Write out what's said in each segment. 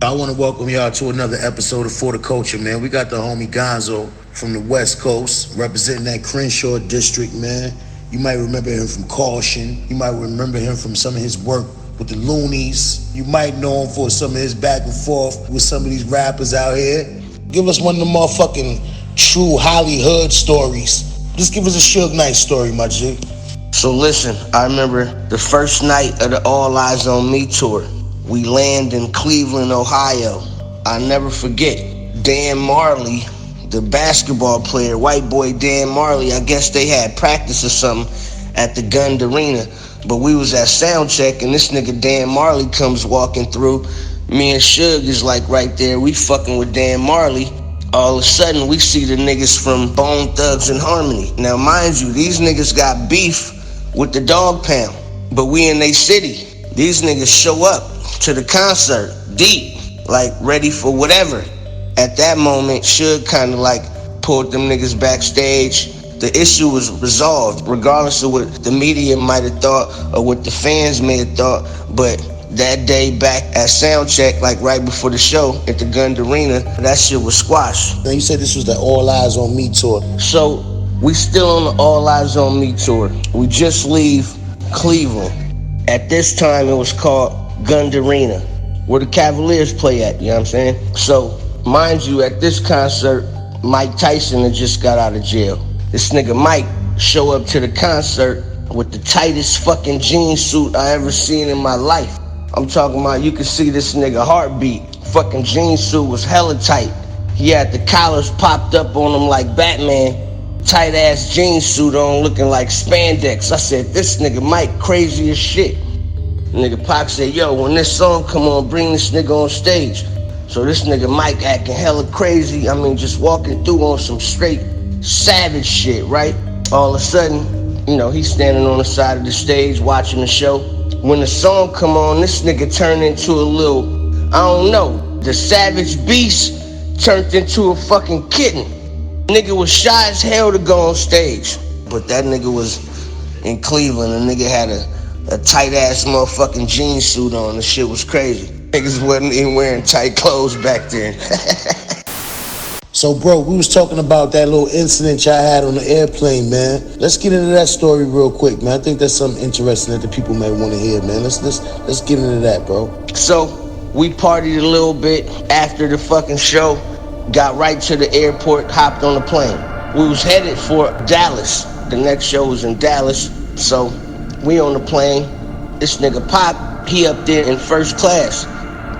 I want to welcome y'all to another episode of For the Culture, man. We got the homie Gonzoe from the West Coast representing that Crenshaw district, man. You might remember him from Caution. You might remember him from some of his work with the Loonies. You might know him for some of his back and forth with some of these rappers out here. Give us one of the motherfucking true Hollywood stories. Just give us a Suge Knight story, my G. So listen, I remember the first night of the All Eyes on Me tour. We land in Cleveland, Ohio. I never forget, Dan Marley, the basketball player, white boy Dan Marley, I guess they had practice or something at the Gund Arena. But we was at sound check and this nigga Dan Marley comes walking through. Me and Suge is like right there, we fucking with Dan Marley. All of a sudden, we see the niggas from Bone Thugs and Harmony. Now, mind you, these niggas got beef with the Dog Pound, but we in they city. These niggas show up to the concert deep, like ready for whatever. At that moment, Suge kind of like pulled them niggas backstage. The issue was resolved, regardless of what the media might have thought or what the fans may have thought. But that day back at Soundcheck, like right before the show at the Gund Arena, that shit was squashed. Now you said this was the All Eyes on Me tour. So we still on the All Eyes on Me tour. We just leave Cleveland. At this time, it was called Gund Arena, where the Cavaliers play at, you know what I'm saying? So, mind you, at this concert, Mike Tyson had just got out of jail. This nigga Mike show up to the concert with the tightest fucking jean suit I ever seen in my life. I'm talking about, you could see this nigga heartbeat. Fucking jean suit was hella tight. He had the collars popped up on him like Batman. Tight ass jean suit on looking like spandex. I said, this nigga Mike crazy as shit. Nigga Pac said, yo, when this song come on, bring this nigga on stage. So this nigga Mike acting hella crazy. I mean, just walking through on some straight savage shit, right? All of a sudden, you know, he's standing on the side of the stage watching the show. When the song come on, this nigga turned into a little, I don't know, the savage beast turned into a fucking kitten. Nigga was shy as hell to go on stage. But that nigga was in Cleveland. The nigga had a tight ass motherfucking jean suit on. The shit was crazy. Niggas wasn't even wearing tight clothes back then. So, bro, we was talking about that little incident y'all had on the airplane, man. Let's get into that story real quick, man. I think that's something interesting that the people may want to hear, man. Let's get into that, bro. So, we partied a little bit after the fucking show. Got right to the airport, hopped on the plane. We was headed for Dallas. The next show was in Dallas. So, we on the plane. This nigga Pac, he up there in first class.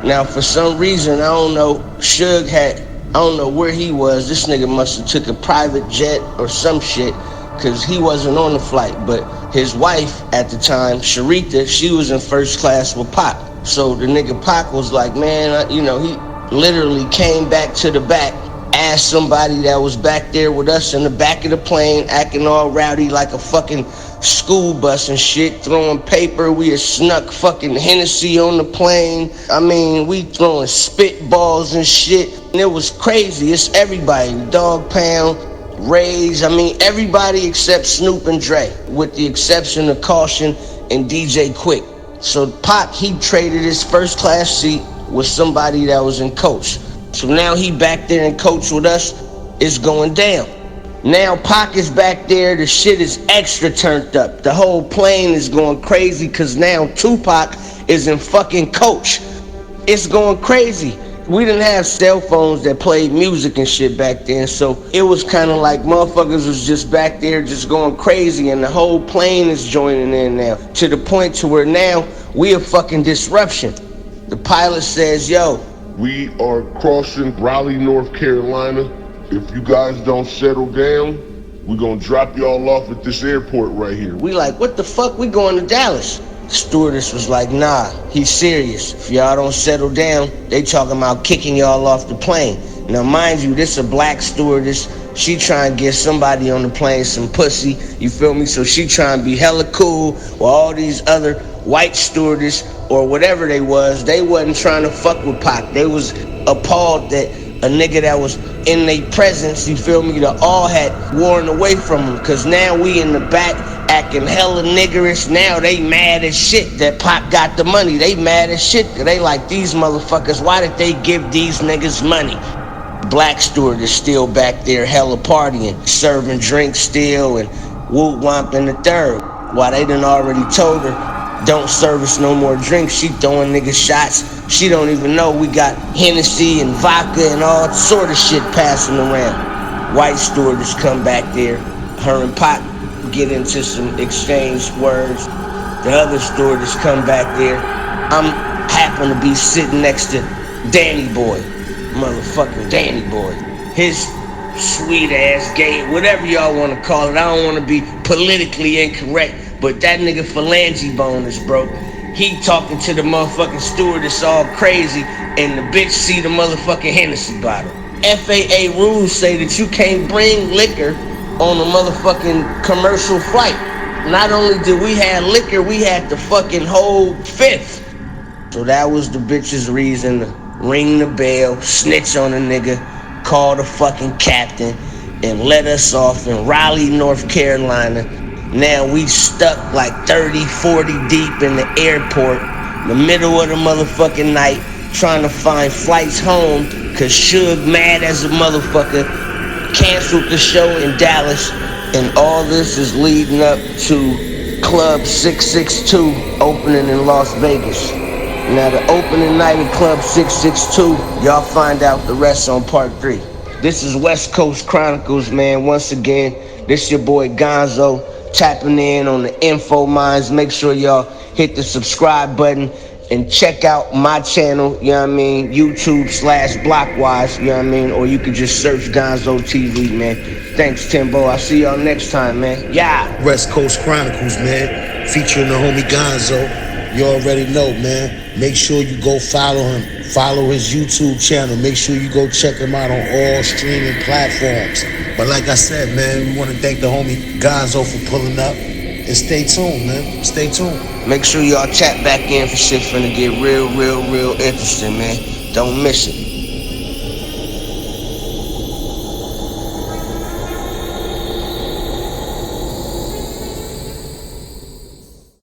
Now, for some reason, I don't know, Suge had, I don't know where he was. This nigga must have took a private jet or some shit, because he wasn't on the flight. But his wife at the time, Sharita, she was in first class with Pac. So the nigga Pac was like, man, you know, he literally came back to the back, asked somebody that was back there with us in the back of the plane, acting all rowdy like a fucking school bus and shit, throwing paper. We had snuck fucking Hennessy on the plane. I mean, we throwing spitballs and shit. And it was crazy. It's everybody. Dog Pound, Rage. I mean, everybody except Snoop and Dre, with the exception of Caution and DJ Quick. So Pac, he traded his first class seat with somebody that was in coach. So now he back there in coach with us. It's going down. Now Pac is back there. The shit is extra turned up. The whole plane is going crazy because now Tupac is in fucking coach. It's going crazy. We didn't have cell phones that played music and shit back then, so it was kind of like motherfuckers was just back there just going crazy, and the whole plane is joining in now, to the point to where now we a fucking disruption. The pilot says, yo, we are crossing Raleigh, North Carolina. If you guys don't settle down, we're gonna drop y'all off at this airport right here. We like, what the fuck? We going to Dallas. The stewardess was like, nah, he's serious. If y'all don't settle down, they talking about kicking y'all off the plane. Now, mind you, this a black stewardess. She trying to get somebody on the plane some pussy, you feel me? So she trying to be hella cool while all these other white stewardess or whatever they wasn't trying to fuck with Pac. They was appalled that a nigga that was in their presence, you feel me, the all had worn away from him. Cause now we in the back acting hella niggerish. Now they mad as shit that Pop got the money. They mad as shit. They like, these motherfuckers, why did they give these niggas money? Black steward is still back there hella partying, serving drinks still, and whoop wamping the third. While they done already told her, don't service no more drinks, she throwing niggas shots. She don't even know we got Hennessy and vodka and all sort of shit passing around. White stewardess come back there. Her and Pop get into some exchange words. The other stewardess come back there. I'm happen to be sitting next to Danny Boy. Motherfucking Danny Boy. His sweet ass gay, whatever y'all want to call it. I don't want to be politically incorrect, but that nigga phalange bone is broke. He talking to the motherfucking stewardess all crazy, and the bitch see the motherfucking Hennessy bottle. FAA rules say that you can't bring liquor on a motherfucking commercial flight. Not only did we have liquor, we had the fucking whole fifth. So that was the bitch's reason to ring the bell, snitch on a nigga, call the fucking captain, and let us off in Raleigh, North Carolina. Now we stuck like 30, 40 deep in the airport, in the middle of the motherfucking night, trying to find flights home, cause Suge, mad as a motherfucker, canceled the show in Dallas, and all this is leading up to Club 662 opening in Las Vegas. Now the opening night of Club 662, y'all find out the rest on part 3. This is West Coast Chronicles, man. Once again, this your boy Gonzo, tapping in on the info mines. Make sure y'all hit the subscribe button and check out my channel, you know what I mean, YouTube/Blockwise, you know what I mean, or you could just search Gonzo TV, man. Thanks, Timbo. I'll see y'all next time, man. Yeah. West Coast Chronicles, man, featuring the homie Gonzo. You already know, man. Make sure you go follow him. Follow his YouTube channel. Make sure you go check him out on all streaming platforms. But like I said, man, we want to thank the homie Gonzo for pulling up. And stay tuned, man. Stay tuned. Make sure y'all chat back in for shit finna get real interesting, man. Don't miss it.